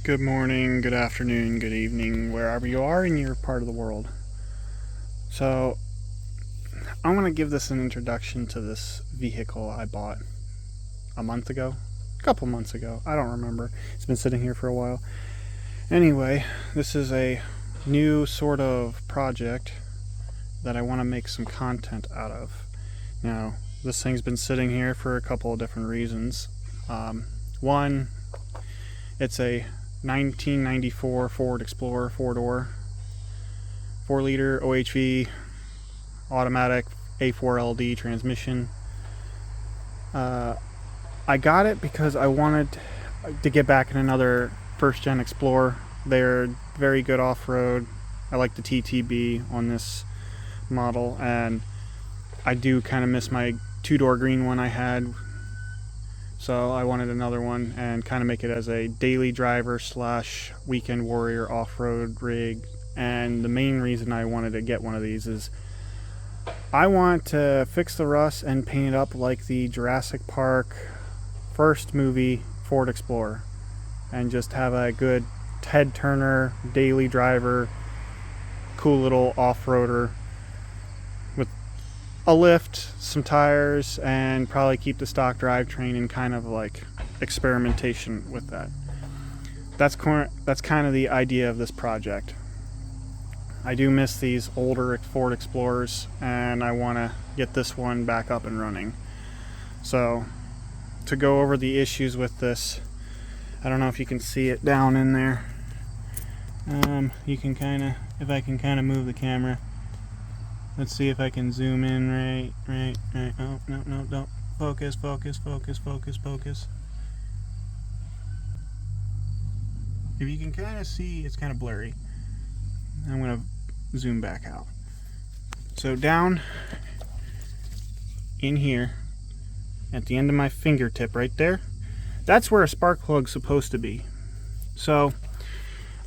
Good morning, good afternoon, good evening, wherever you are in your part of the world. So, I want to give this an introduction to this vehicle I bought a month ago, a couple months ago. I don't remember. It's been sitting here for a while. Anyway, this is a new sort of project that I want to make some content out of. Now, this thing's been sitting here for a couple of different reasons. One, it's a 1994 Ford Explorer 4-door, 4-liter OHV automatic A4LD transmission. I got it because I wanted to get back in another first-gen Explorer. They're very good off-road. I like the TTB on this model, and I do kind of miss my two-door green one I had. So I wanted another one and kind of make it as a daily driver slash weekend warrior off-road rig. And the main reason I wanted to get one of these is I want to fix the rust and paint it up like the Jurassic Park first movie Ford Explorer, and just have a good head turner, daily driver, cool little off-roader with a lift, some tires, and probably keep the stock drivetrain and kind of like experimentation with that. That's kind of the idea of this project. I do miss these older Ford Explorers, and I want to get this one back up and running. So, to go over the issues with this, I don't know if you can see it down in there. You can kind of, if I can kind of move the camera. Let's see if I can zoom in right. Oh, no, don't. Focus. If you can kind of see, it's kind of blurry. I'm going to zoom back out. So down in here, at the end of my fingertip right there, that's where a spark plug's supposed to be. So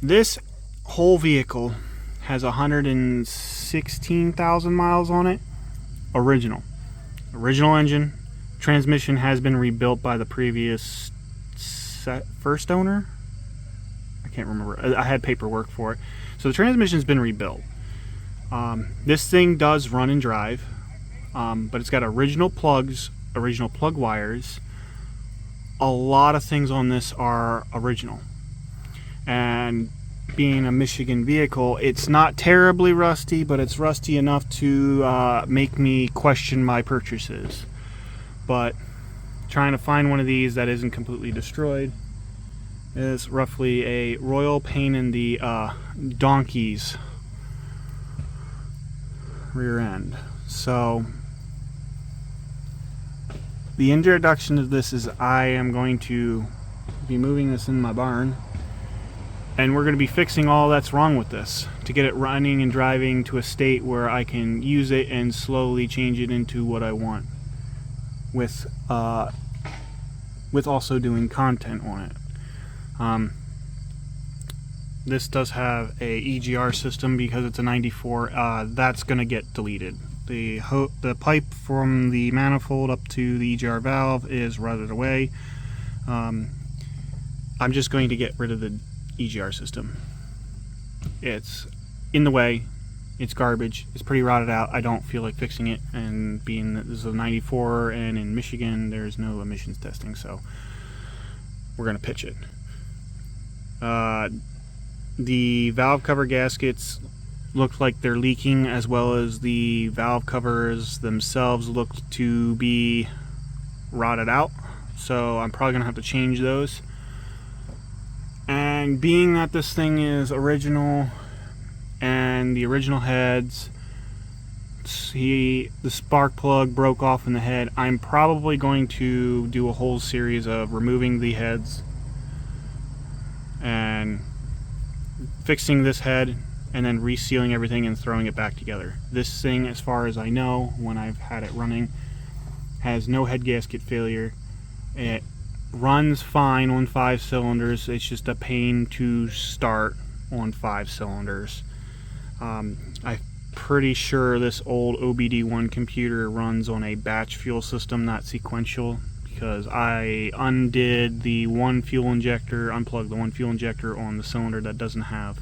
this whole vehicle has 116,000 miles on it. Original engine. Transmission has been rebuilt by the previous first owner. I can't remember. I had paperwork for it. So the transmission's been rebuilt. This thing does run and drive, but it's got original plugs, original plug wires. A lot of things on this are original. And being a Michigan vehicle, it's not terribly rusty, but it's rusty enough to make me question my purchases. But trying to find one of these that isn't completely destroyed is roughly a royal pain in the donkey's rear end. So the introduction of this is I am going to be moving this in my barn, and we're going to be fixing all that's wrong with this to get it running and driving to a state where I can use it and slowly change it into what I want, with also doing content on it. This does have a EGR system because it's a 94. That's going to get deleted. The pipe from the manifold up to the EGR valve is rotted away. I'm just going to get rid of the EGR system. It's in the way. It's garbage. It's pretty rotted out. I don't feel like fixing it, and being that this is a 94 and in Michigan there's no emissions testing, so we're going to pitch it. The valve cover gaskets look like they're leaking, as well as the valve covers themselves look to be rotted out, so I'm probably gonna have to change those. And being that this thing is original and the original heads, the spark plug broke off in the head, I'm probably going to do a whole series of removing the heads and fixing this head, and then resealing everything and throwing it back together. This thing, as far as I know, when I've had it running, has no head gasket failure. It runs fine on 5 cylinders. It's just a pain to start on 5 cylinders. I'm pretty sure this old OBD1 computer runs on a batch fuel system, not sequential, because I undid the one fuel injector, unplugged the one fuel injector on the cylinder that doesn't have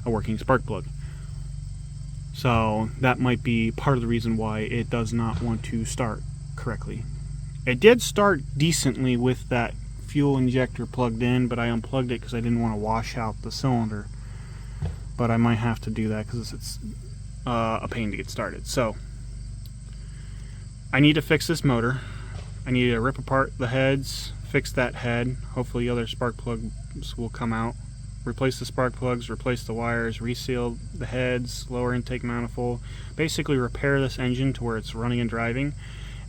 a working spark plug. So that might be part of the reason why it does not want to start correctly. It did start decently with that fuel injector plugged in, but I unplugged it because I didn't want to wash out the cylinder. But I might have to do that because it's a pain to get started. So I need to fix this motor. I need to rip apart the heads, fix that head. Hopefully other spark plugs will come out. Replace the spark plugs, replace the wires, reseal the heads, lower intake manifold. Basically repair this engine to where it's running and driving.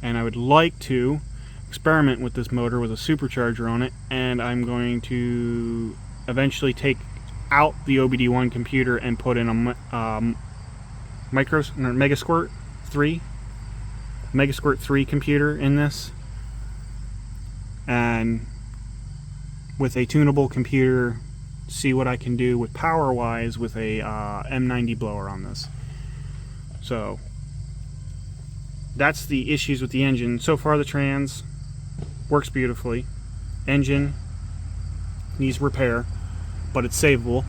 And I would like to experiment with this motor with a supercharger on it, and I'm going to eventually take out the OBD1 computer and put in a Megasquirt 3 computer in this, and with a tunable computer see what I can do with power wise with a M90 blower on this. So that's the issues with the engine. So far the trans works beautifully. Engine needs repair, but it's savable.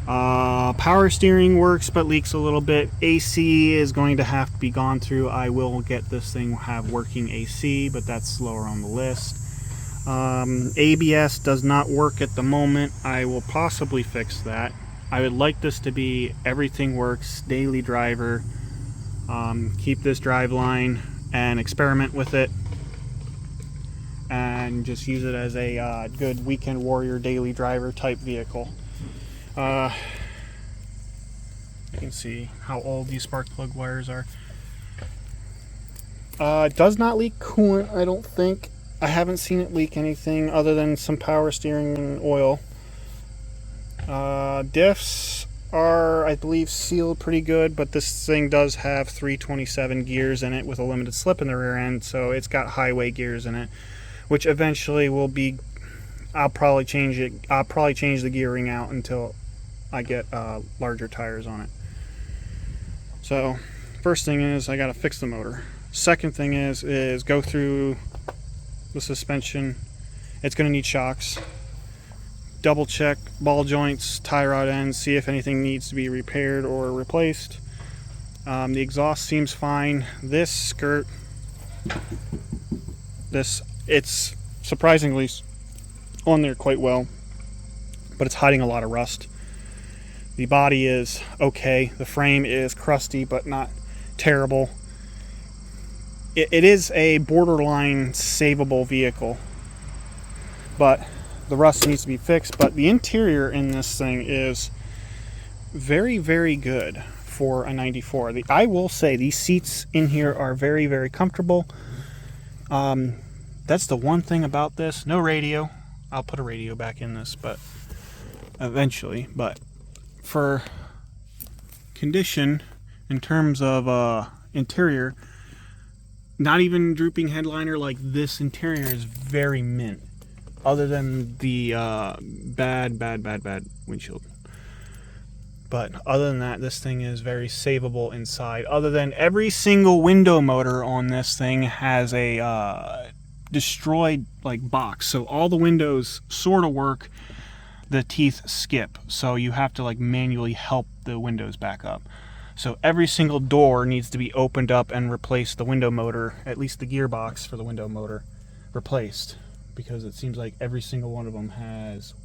Power steering works but leaks a little bit. AC is going to have to be gone through. I will get this thing have working AC, but that's lower on the list. ABS does not work at the moment. I will possibly fix that. I would like this to be everything works, daily driver. Keep this drive line and experiment with it, and just use it as a good weekend warrior daily driver type vehicle. You can see how old these spark plug wires are. It does not leak coolant, I don't think. I haven't seen it leak anything other than some power steering and oil. Diffs are, I believe, sealed pretty good, but this thing does have 327 gears in it with a limited slip in the rear end, so it's got highway gears in it, which eventually will be, I'll probably change it. I'll probably change the gearing out until I get larger tires on it. So first thing is I got to fix the motor. Second thing is go through the suspension. It's going to need shocks. Double check ball joints, tie rod ends, see if anything needs to be repaired or replaced. The exhaust seems fine. This skirt, it's surprisingly on there quite well, but it's hiding a lot of rust. The body is okay. The frame is crusty, but not terrible. It is a borderline savable vehicle, but the rust needs to be fixed. But the interior in this thing is very, very good for a 94. I will say these seats in here are very, very comfortable. That's the one thing about this. No radio. I'll put a radio back in this, but eventually. But for condition, in terms of interior, not even drooping headliner, like this interior is very mint. Other than the bad windshield. But other than that, this thing is very savable inside. Other than every single window motor on this thing has a destroyed like box. So all the windows sort of work. The teeth skip. So you have to like manually help the windows back up. So every single door needs to be opened up and replace the window motor, at least the gearbox for the window motor, replaced. Because it seems like every single one of them has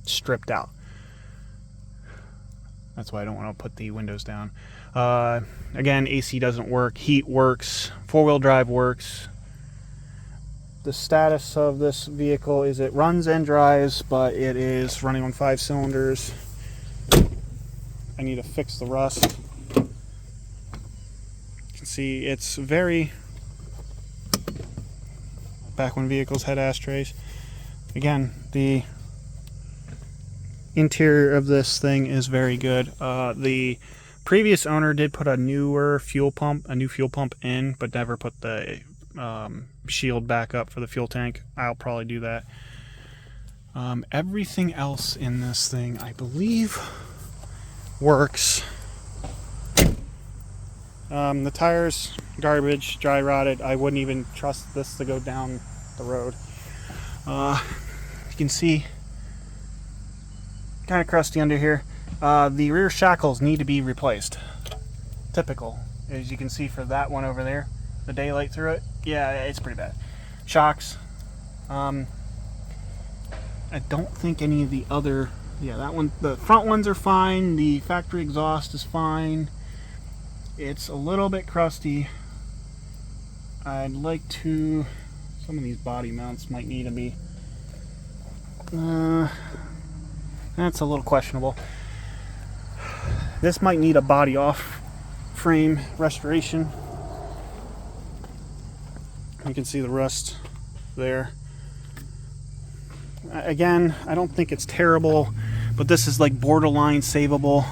stripped out. That's why I don't want to put the windows down. Again, AC doesn't work. Heat works. Four-wheel drive works. The status of this vehicle is it runs and drives, but it is running on 5 cylinders. I need to fix the rust. You can see it's very... Back when vehicles had ashtrays. Again, the interior of this thing is very good. The previous owner did put a new fuel pump in, but never put the shield back up for the fuel tank. I'll probably do that. Everything else in this thing, I believe, works. The tires garbage, dry rotted. I wouldn't even trust this to go down the road. You can see kind of crusty under here. The rear shackles need to be replaced. Typical, as you can see for that one over there, the daylight through it. Yeah, it's pretty bad. Shocks. I don't think any of the other, yeah, that one, the front ones are fine. The factory exhaust is fine. It's a little bit crusty. I'd like to, some of these body mounts might need to be, that's a little questionable. This might need a body off frame restoration. You can see the rust there. Again, I don't think it's terrible, but this is like borderline savable.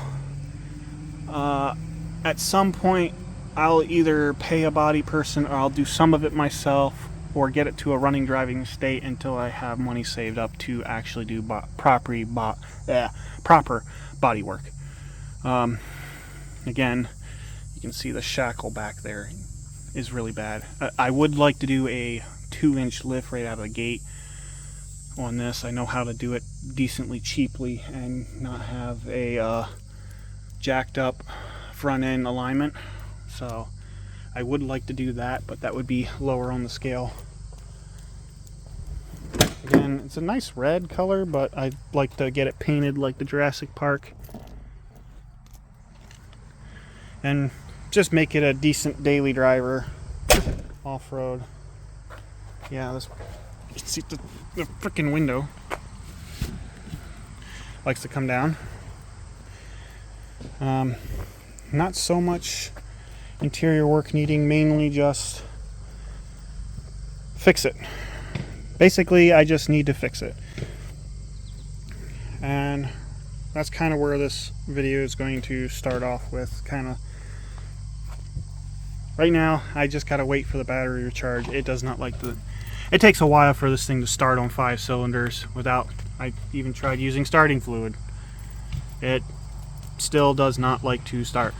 At some point, I'll either pay a body person or I'll do some of it myself or get it to a running driving state until I have money saved up to actually do proper body work. Again, you can see the shackle back there is really bad. I would like to do a 2-inch lift right out of the gate on this. I know how to do it decently cheaply and not have a jacked up front end alignment. So I would like to do that, but that would be lower on the scale. Again, it's a nice red color, but I'd like to get it painted like the Jurassic Park and just make it a decent daily driver off-road. Yeah, this, you can see the freaking window likes to come down. Not so much interior work needing, mainly just fix it. Basically, I just need to fix it. And that's kind of where this video is going to start off with. Kind of right now, I just gotta wait for the battery to charge. It does not like the, it takes a while for this thing to start on 5 cylinders without, I even tried using starting fluid. It still does not like to start,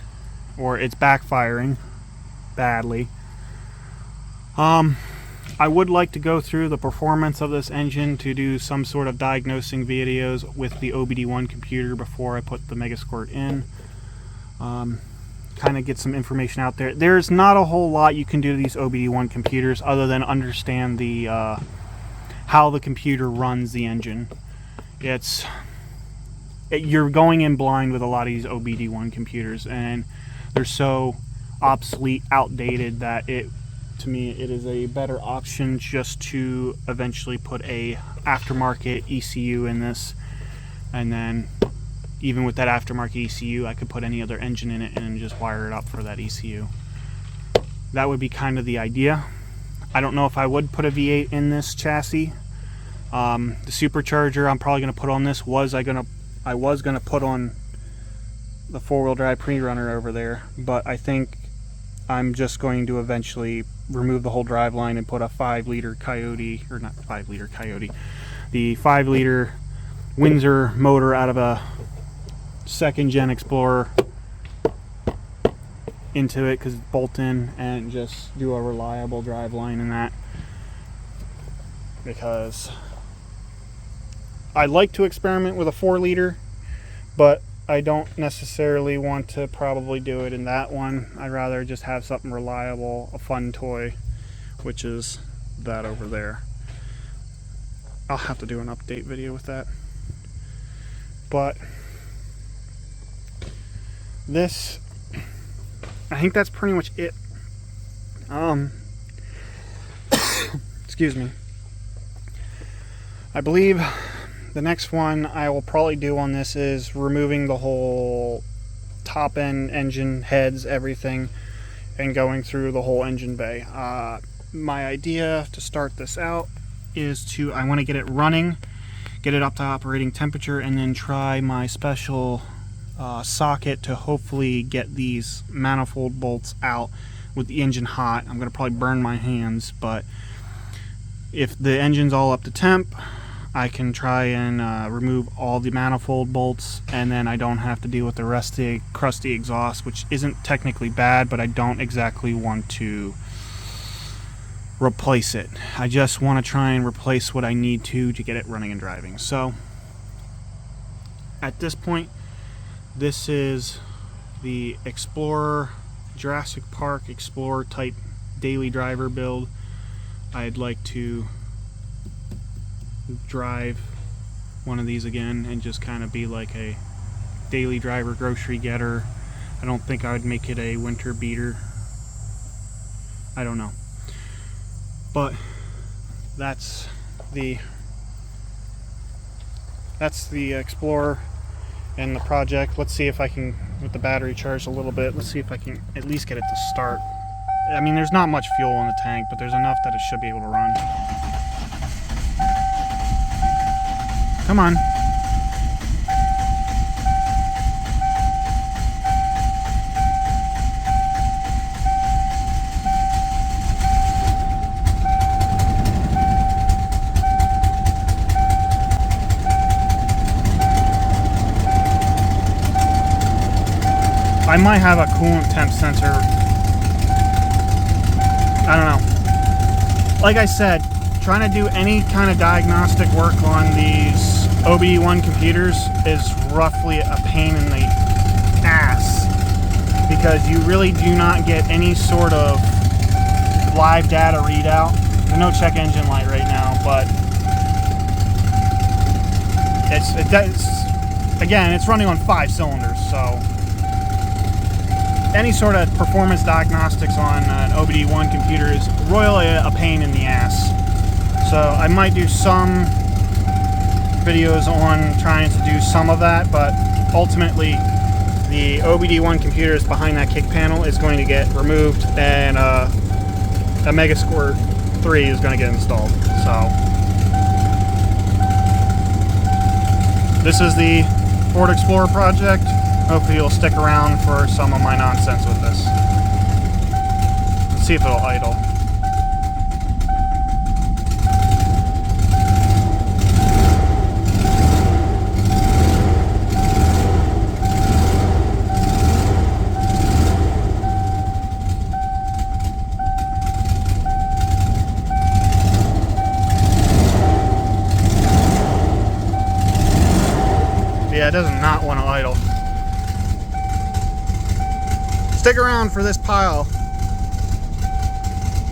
or it's backfiring badly. I would like to go through the performance of this engine to do some sort of diagnosing videos with the OBD1 computer before I put the Megasquirt in. Kind of get some information out there. There's not a whole lot you can do to these OBD1 computers other than understand the how the computer runs the engine. You're going in blind with a lot of these OBD1 computers, and they're so obsolete, outdated, that to me it is a better option just to eventually put a aftermarket ECU in this, and then even with that aftermarket ECU I could put any other engine in it and just wire it up for that ECU. That would be kind of the idea. I don't know if I would put a V8 in this chassis. The supercharger I'm probably going to put on this I was going to put on the 4-wheel drive pre-runner over there, but I think I'm just going to eventually remove the whole drive line and put a 5-liter Coyote, or not 5-liter Coyote, the 5-liter Windsor motor out of a 2nd gen Explorer into it, because it's bolt-in, and just do a reliable drive line in that, because I like to experiment with a 4-liter, but I don't necessarily want to probably do it in that one. I'd rather just have something reliable, a fun toy, which is that over there. I'll have to do an update video with that. But this, I think that's pretty much it. Excuse me. I believe the next one I will probably do on this is removing the whole top end engine heads, everything, and going through the whole engine bay. My idea to start this out is I want to get it running, get it up to operating temperature, and then try my special socket to hopefully get these manifold bolts out with the engine hot. I'm going to probably burn my hands, but if the engine's all up to temp, I can try and remove all the manifold bolts, and then I don't have to deal with the rusty, crusty exhaust, which isn't technically bad, but I don't exactly want to replace it. I just want to try and replace what I need to get it running and driving. So at this point, this is the Explorer, Jurassic Park Explorer type daily driver build. I'd like to drive one of these again and just kind of be like a daily driver grocery getter. I don't think I would make it a winter beater. I don't know. But that's the Explorer and the project. Let's see if I can, with the battery charged a little bit, let's see if I can at least get it to start. I mean, there's not much fuel in the tank, but there's enough that it should be able to run. Come on. I might have a coolant temp sensor. I don't know. Like I said, trying to do any kind of diagnostic work on these OBD1 computers is roughly a pain in the ass, because you really do not get any sort of live data readout. There's no check engine light right now, but it's running on 5 cylinders, so any sort of performance diagnostics on an OBD1 computer is royally a pain in the ass. So I might do some videos on trying to do some of that, but ultimately the OBD1 computers behind that kick panel is going to get removed, and a Megasquirt 3 is going to get installed. So this is the Ford Explorer project. Hopefully you'll stick around for some of my nonsense with this. Let's see if it'll idle. Yeah, it does not want to idle. Stick around for this pile.